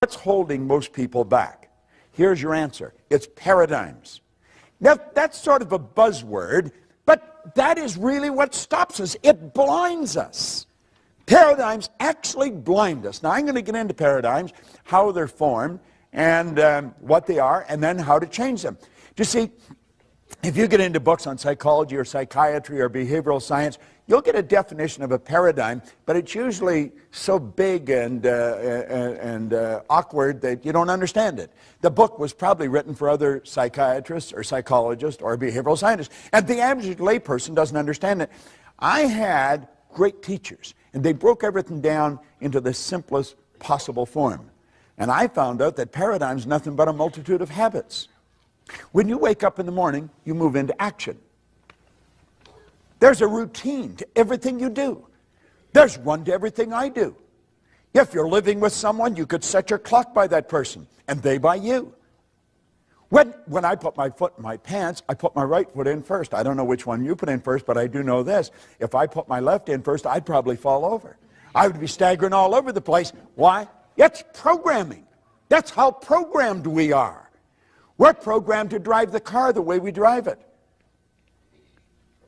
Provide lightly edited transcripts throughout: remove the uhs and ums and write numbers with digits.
What's holding most people back? Here's your answer. It's paradigms. Now, that's sort of a buzzword, but that is really what stops us. It blinds us. Paradigms actually blind us. Now, I'm going to get into paradigms, how they're formed, and what they are, and then how to change them. You see, if you get into books on psychology or psychiatry or behavioral science, you'll get a definition of a paradigm, but it's usually so big and awkward that you don't understand it. The book was probably written for other psychiatrists or psychologists or behavioral scientists, and the average layperson doesn't understand it. I had great teachers, and they broke everything down into the simplest possible form. And I found out that paradigm is nothing but a multitude of habits. When you wake up in the morning, you move into action. There's a routine to everything you do. There's one to everything I do. If you're living with someone, you could set your clock by that person, and they by you. When I put my foot in my pants, I put my right foot in first. I don't know which one you put in first, but I do know this. If I put my left in first, I'd probably fall over. I would be staggering all over the place. Why? It's programming. That's how programmed we are. We're programmed to drive the car the way we drive it.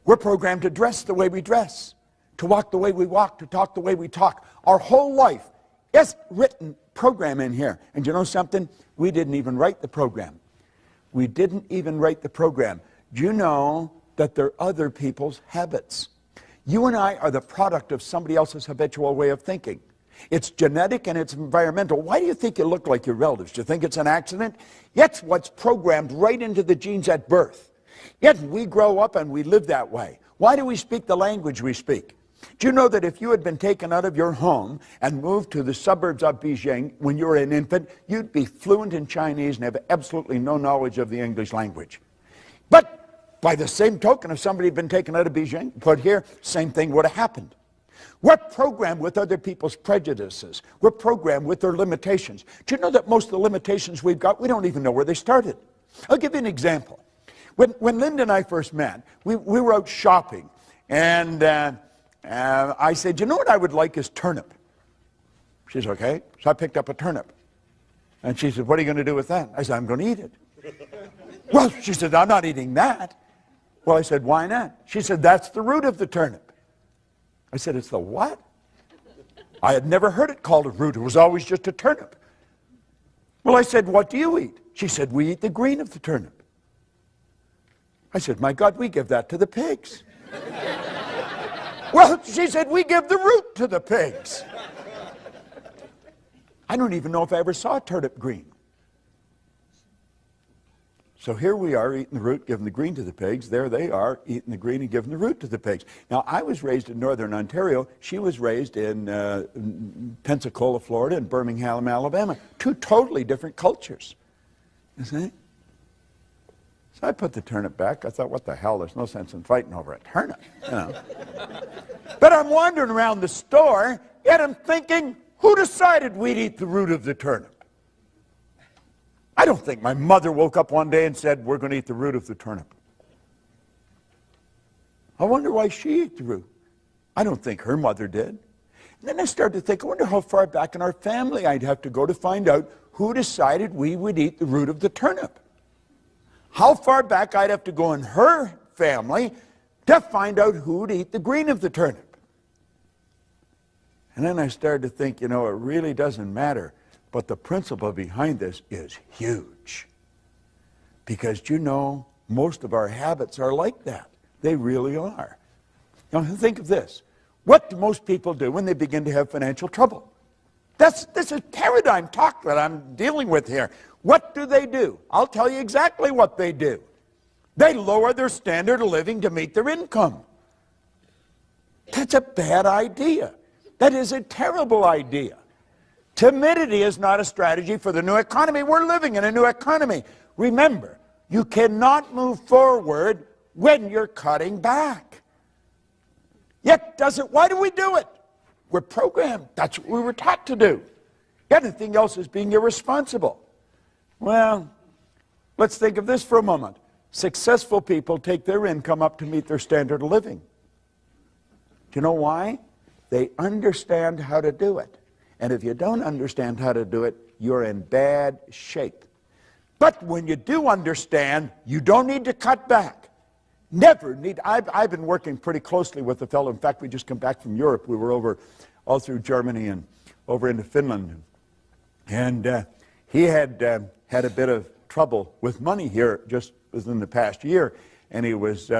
We're programmed to dress the way we dress, to walk the way we walk, to talk the way we talk. Our whole life is written program in here. And you know something? We didn't even write the program. We didn't even write the program. Do you know that they're other people's habits? You and I are the product of somebody else's habitual way of thinking. It's genetic and it's environmental. Why do you think you look like your relatives? Do you think it's an accident? It's what's programmed right into the genes at birth. Yet we grow up and we live that way. Why do we speak the language we speak? Do you know that if you had been taken out of your home and moved to the suburbs of Beijing when you were an infant, you'd be fluent in Chinese and have absolutely no knowledge of the English language? But by the same token, if somebody had been taken out of Beijing, put here, same thing would have happened. We're programmed with other people's prejudices. We're programmed with their limitations. Do you know that most of the limitations we've got, we don't even know where they started? I'll give you an example. When Linda and I first met, we were out shopping, and I said, you know what I would like is turnip. She said, okay. So I picked up a turnip. And she said, what are you going to do with that? I said, I'm going to eat it. Well, she said, I'm not eating that. Well, I said, why not? She said, that's the root of the turnip. I said, it's the what? I had never heard it called a root. It was always just a turnip. Well, I said, what do you eat? She said, we eat the green of the turnip. I said, my God, we give that to the pigs. Well, she said, we give the root to the pigs. I don't even know if I ever saw a turnip green. So here we are eating the root, giving the green to the pigs. There they are eating the green and giving the root to the pigs. Now, I was raised in northern Ontario. She was raised in Pensacola, Florida, and Birmingham, Alabama. Two totally different cultures. You see? So I put the turnip back. I thought, what the hell? There's no sense in fighting over a turnip. You know. But I'm wandering around the store, and I'm thinking, who decided we'd eat the root of the turnip? I don't think my mother woke up one day and said, we're going to eat the root of the turnip. I wonder why she ate the root. I don't think her mother did. And then I started to think, I wonder how far back in our family I'd have to go to find out who decided we would eat the root of the turnip. How far back I'd have to go in her family to find out who would eat the green of the turnip. And then I started to think, you know, it really doesn't matter. But the principle behind this is huge. Because, you know, most of our habits are like that. They really are. Now, think of this. What do most people do when they begin to have financial trouble? This is paradigm talk that I'm dealing with here. What do? I'll tell you exactly what they do. They lower their standard of living to meet their income. That's a bad idea. That is a terrible idea. Timidity is not a strategy for the new economy. We're living in a new economy. Remember, you cannot move forward when you're cutting back. Yet, why do we do it? We're programmed. That's what we were taught to do. Anything else is being irresponsible. Well, let's think of this for a moment. Successful people take their income up to meet their standard of living. Do you know why? They understand how to do it. And if you don't understand how to do it, you're in bad shape. But when you do understand, you don't need to cut back. Never need. I've been working pretty closely with a fellow. In fact, we just come back from Europe. We were over all through Germany and over into Finland. And he had had a bit of trouble with money here just within the past year. And he was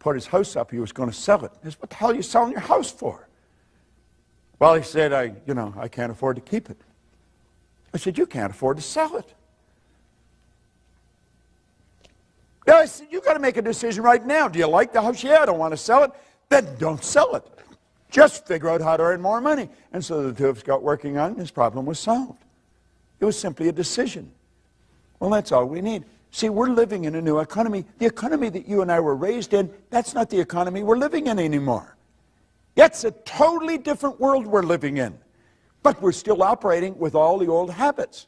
put his house up. He was going to sell it. I said, what the hell are you selling your house for? Well, he said, I can't afford to keep it. I said, you can't afford to sell it. No, I said, you've got to make a decision right now. Do you like the house? Yeah, I don't want to sell it. Then don't sell it. Just figure out how to earn more money. And so the two of us got working on it, and his problem was solved. It was simply a decision. Well, that's all we need. See, we're living in a new economy. The economy that you and I were raised in, that's not the economy we're living in anymore. It's a totally different world we're living in. But we're still operating with all the old habits.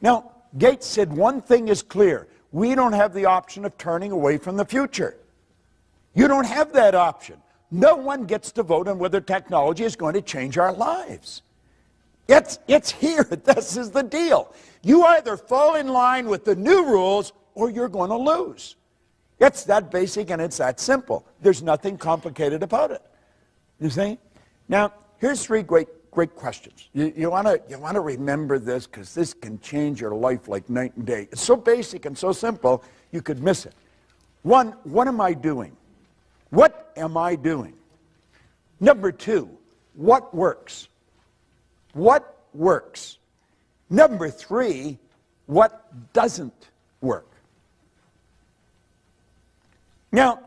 Now, Gates said one thing is clear. We don't have the option of turning away from the future. You don't have that option. No one gets to vote on whether technology is going to change our lives. It's here. This is the deal. You either fall in line with the new rules or you're going to lose. It's that basic and it's that simple. There's nothing complicated about it. You see? Now, here's three great questions. You want to remember this because this can change your life like night and day. It's so basic and so simple, you could miss it. One, what am I doing? What am I doing? Number two, what works? What works? Number three, what doesn't work? Now,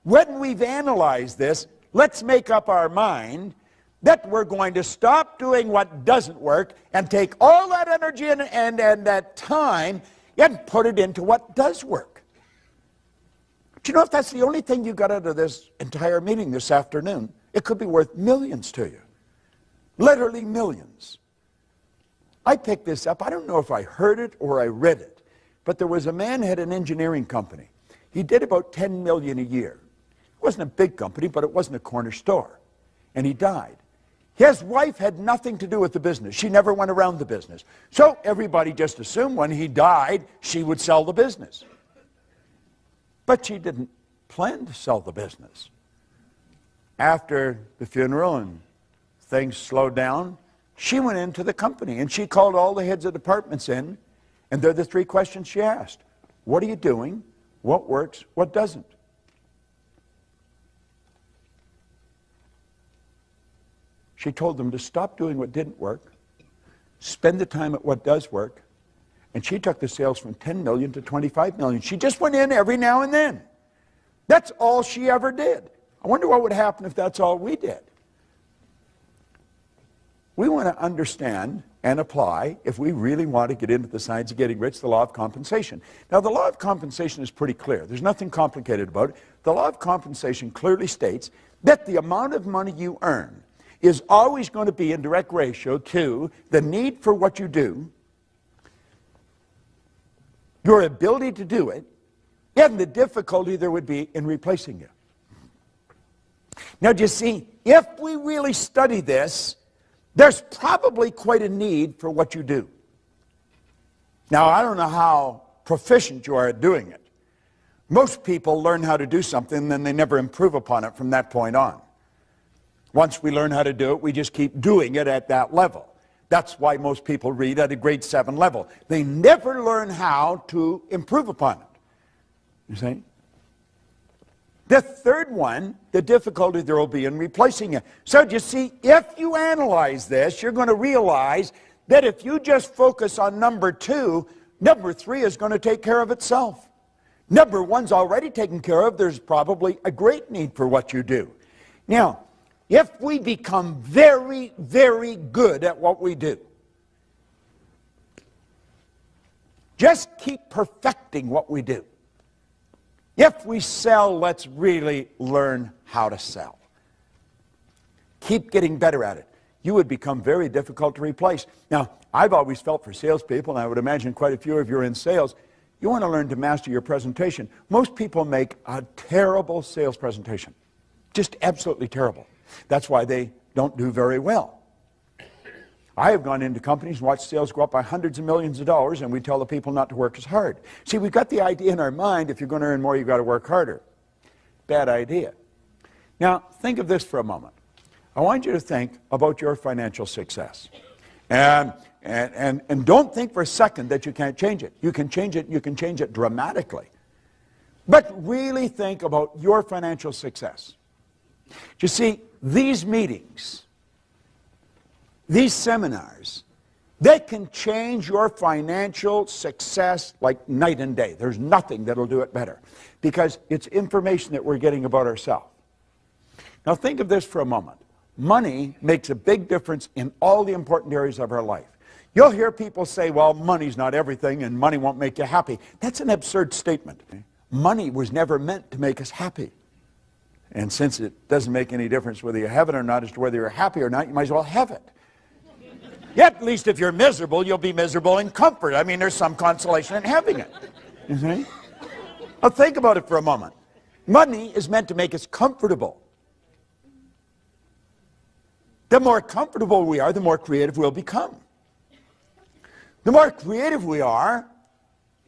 when we've analyzed this, let's make up our mind that we're going to stop doing what doesn't work and take all that energy and that time and put it into what does work. Do you know if that's the only thing you got out of this entire meeting this afternoon, it could be worth millions to you. Literally millions. I picked this up. I don't know if I heard it or I read it, but there was a man who had an engineering company. He did about $10 million a year. It wasn't a big company, but it wasn't a corner store. And he died. His wife had nothing to do with the business. She never went around the business. So everybody just assumed when he died, she would sell the business. But she didn't plan to sell the business. After the funeral and things slowed down, she went into the company and she called all the heads of departments in, and they're the three questions she asked. What are you doing? What works? What doesn't? She told them to stop doing what didn't work, spend the time at what does work, and she took the sales from 10 million to 25 million. She just went in every now and then. That's all she ever did. I wonder what would happen if that's all we did. We want to understand and apply, if we really want to get into the science of getting rich, the law of compensation. Now, the law of compensation is pretty clear. There's nothing complicated about it. The law of compensation clearly states that the amount of money you earn is always going to be in direct ratio to the need for what you do, your ability to do it, and the difficulty there would be in replacing you. Now, do you see, if we really study this, there's probably quite a need for what you do. Now, I don't know how proficient you are at doing it. Most people learn how to do something, and then they never improve upon it from that point on. Once we learn how to do it, we just keep doing it at that level. That's why most people read at a grade 7 level. They never learn how to improve upon it. You see? The third one, the difficulty there will be in replacing it. So you see, if you analyze this, you're going to realize that if you just focus on number 2, number 3 is going to take care of itself. Number 1's already taken care of. There's probably a great need for what you do. Now, if we become very, very good at what we do, just keep perfecting what we do. If we sell, let's really learn how to sell. Keep getting better at it. You would become very difficult to replace. Now, I've always felt for salespeople, and I would imagine quite a few of you are in sales, you want to learn to master your presentation. Most people make a terrible sales presentation. Just absolutely terrible. That's why they don't do very well. I have gone into companies and watched sales go up by hundreds of millions of dollars, and we tell the people not to work as hard. See, we've got the idea in our mind, if you're going to earn more, you've got to work harder. Bad idea. Now, think of this for a moment. I want you to think about your financial success. And don't think for a second that you can't change it. You can change it, you can change it dramatically. But really think about your financial success. You see, these meetings, these seminars, they can change your financial success like night and day. There's nothing that'll do it better because it's information that we're getting about ourselves. Now think of this for a moment. Money makes a big difference in all the important areas of our life. You'll hear people say, well, money's not everything and money won't make you happy. That's an absurd statement. Money was never meant to make us happy. And since it doesn't make any difference whether you have it or not as to whether you're happy or not, you might as well have it. Yet, at least if you're miserable, you'll be miserable in comfort. I mean, there's some consolation in having it. You see? Now think about it for a moment. Money is meant to make us comfortable. The more comfortable we are, the more creative we'll become. The more creative we are,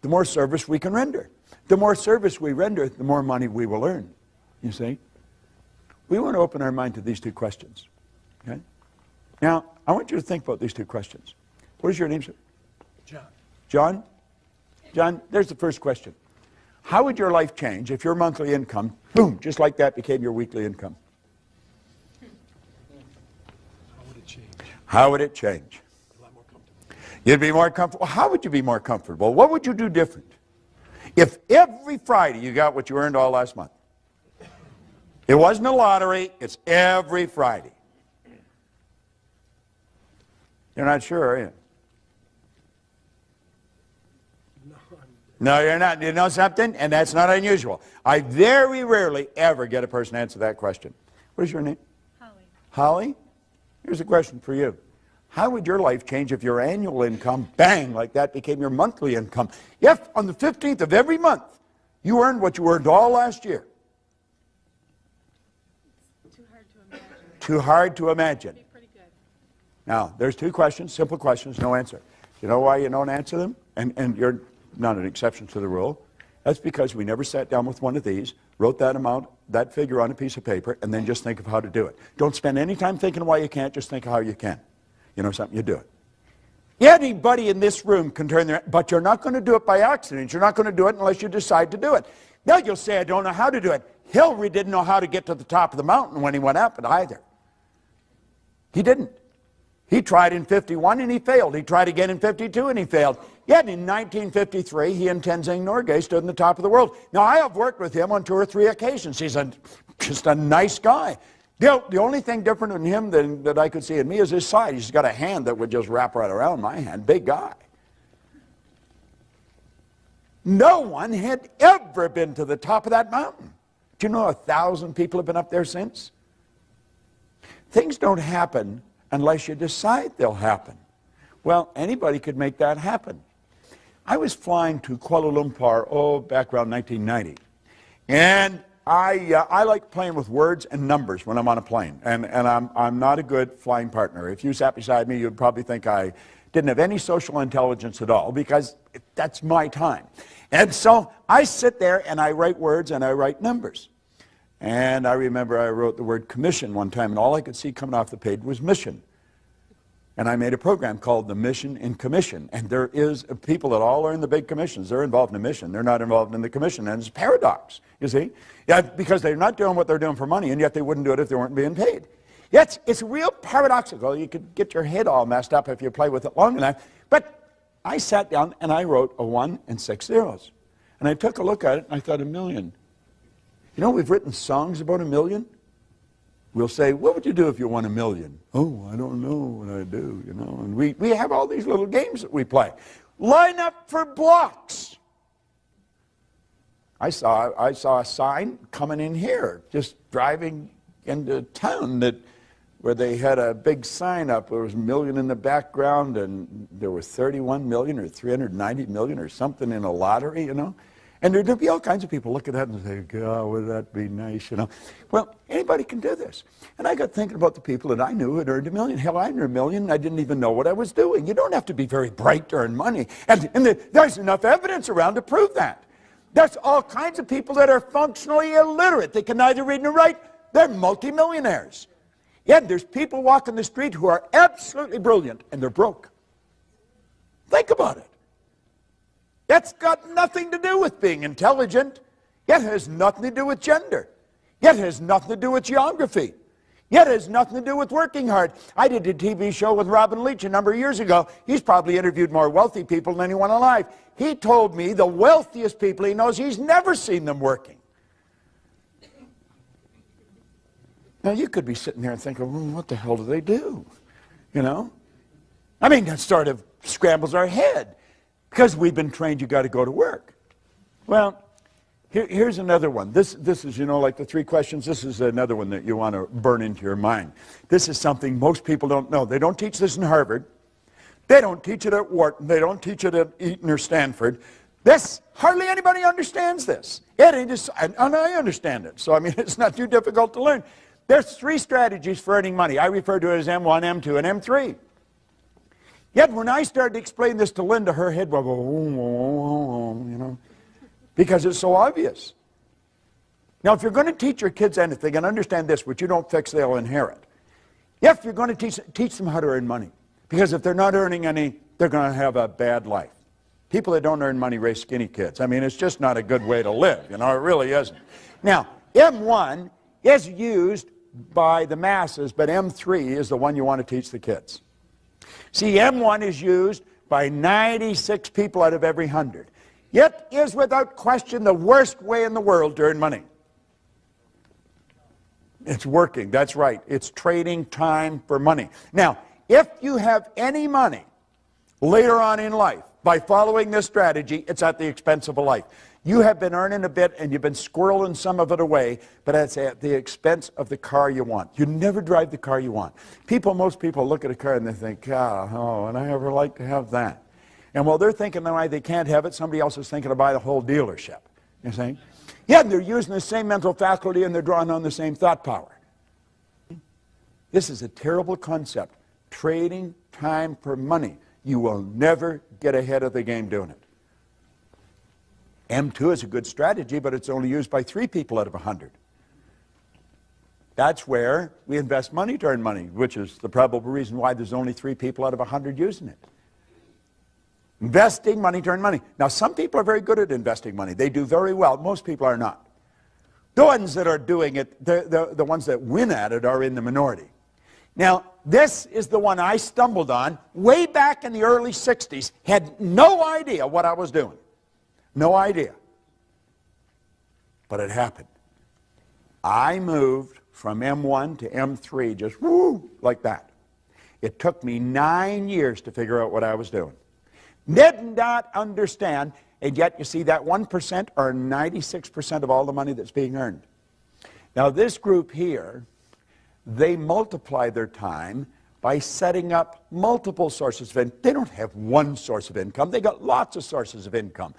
the more service we can render. The more service we render, the more money we will earn. You see? We want to open our mind to these two questions. Okay? Now, I want you to think about these two questions. What is your name, sir? John. John? John, there's the first question. How would your life change if your monthly income, boom, just like that, became your weekly income? How would it change? How would it change? A lot more comfortable. You'd be more comfortable. How would you be more comfortable? What would you do different? If every Friday you got what you earned all last month. It wasn't a lottery, it's every Friday. You're not sure, are you? No, you're not. You know something? And that's not unusual. I very rarely ever get a person to answer that question. What is your name? Holly. Holly? Here's a question for you. How would your life change if your annual income, bang, like that, became your monthly income? If on the 15th of every month you earned what you earned all last year? Too hard to imagine. Too hard to imagine. It'd be pretty good. Now, there's two questions, simple questions, no answer. You know why you don't answer them? And you're not an exception to the rule. That's because we never sat down with one of these, wrote that amount, that figure on a piece of paper, and then just think of how to do it. Don't spend any time thinking why you can't, just think of how you can. You know something, you do it. Anybody in this room can turn their, but you're not going to do it by accident. You're not going to do it unless you decide to do it. Now you'll say, I don't know how to do it. Hillary didn't know how to get to the top of the mountain when he went up it either. He didn't. He tried in 51 and he failed. He tried again in 52 and he failed. Yet in 1953, he and Tenzing Norgay stood on the top of the world. Now, I have worked with him on 2 or 3 occasions. He's just a nice guy. The only thing different in him that I could see in me is his side. He's got a hand that would just wrap right around my hand. Big guy. No one had ever been to the top of that mountain. Do you know 1,000 people have been up there since? Things don't happen unless you decide they'll happen. Well, anybody could make that happen. I was flying to Kuala Lumpur, back around 1990. And I like playing with words and numbers when I'm on a plane. And I'm not a good flying partner. If you sat beside me, you'd probably think I didn't have any social intelligence at all, because that's my time. And so I sit there and I write words and I write numbers. And I remember I wrote the word commission one time, and all I could see coming off the page was mission. And I made a program called the Mission in Commission. And there is people that all are in the big commissions. They're involved in the mission. They're not involved in the commission. And it's a paradox, you see. Yeah, because they're not doing what they're doing for money, and yet they wouldn't do it if they weren't being paid. Yes, it's real paradoxical. You could get your head all messed up if you play with it long enough. But I sat down and I wrote a 1 and 6 zeros. And I took a look at it and I thought, $1 million. You know, we've written songs about $1 million. We'll say, what would you do if you won $1 million? Oh, I don't know what I'd do, you know. And we have all these little games that we play. Line up for blocks. I saw a sign coming in here, just driving into town, where they had a big sign up. There was $1 million in the background, and there were 31 million or 390 million or something in a lottery, you know. And there'd be all kinds of people look at that and say, God, would that be nice, you know? Well, anybody can do this. And I got thinking about the people that I knew who had earned $1 million. Hell, I earned $1 million, and I didn't even know what I was doing. You don't have to be very bright to earn money. And there's enough evidence around to prove that. There's all kinds of people that are functionally illiterate. They can neither read nor write. They're multimillionaires. Yet there's people walking the street who are absolutely brilliant, and they're broke. Think about it. That's got nothing to do with being intelligent. Yet it has nothing to do with gender. Yet it has nothing to do with geography. Yet it has nothing to do with working hard. I did a TV show with Robin Leach a number of years ago. He's probably interviewed more wealthy people than anyone alive. He told me the wealthiest people he knows, he's never seen them working. Now, you could be sitting there and thinking, well, what the hell do they do? You know? I mean, that sort of scrambles our head. Because we've been trained you got to go to work. Well, here's another one. This is, you know, like the 3 questions. This is another one that you want to burn into your mind. This is something most people don't know. They don't teach this in Harvard. They don't teach it at Wharton. They don't teach it at Eton or Stanford. Hardly anybody understands this. And I understand it. So, I mean, it's not too difficult to learn. There's 3 strategies for earning money. I refer to it as M1, M2, and M3. Yet when I started to explain this to Linda, her head would go, you know, because it's so obvious. Now, if you're going to teach your kids anything, and understand this, what you don't fix, they'll inherit. If you're going to teach them how to earn money, because if they're not earning any, they're going to have a bad life. People that don't earn money raise skinny kids. I mean, it's just not a good way to live, you know, it really isn't. Now, M1 is used by the masses, but M3 is the one you want to teach the kids. See, M1 is used by 96 people out of every 100. Yet is without question the worst way in the world to earn money. It's working, that's right. It's trading time for money. Now, if you have any money later on in life by following this strategy, it's at the expense of a life. You have been earning a bit and you've been squirreling some of it away, but it's at the expense of the car you want. You never drive the car you want. Most people look at a car and they think, oh, and I ever like to have that. And while they're thinking why they can't have it, somebody else is thinking to buy the whole dealership. You see? Yeah, they're using the same mental faculty and they're drawing on the same thought power. This is a terrible concept. Trading time for money. You will never get ahead of the game doing it. M2 is a good strategy, but it's only used by 3 people out of 100. That's where we invest money to earn money, which is the probable reason why there's only 3 people out of 100 using it. Investing money to earn money. Now, some people are very good at investing money. They do very well. Most people are not. The ones that are doing it, the ones that win at it are in the minority. Now, this is the one I stumbled on way back in the early 60s. Had no idea what I was doing. No idea. But it happened. I moved from M1 to M3 just whoo, like that. It took me 9 years to figure out what I was doing. Did not understand, and yet you see that 1% are 96% of all the money that's being earned. Now this group here, they multiply their time by setting up multiple sources of income. They don't have one source of income. They got lots of sources of income.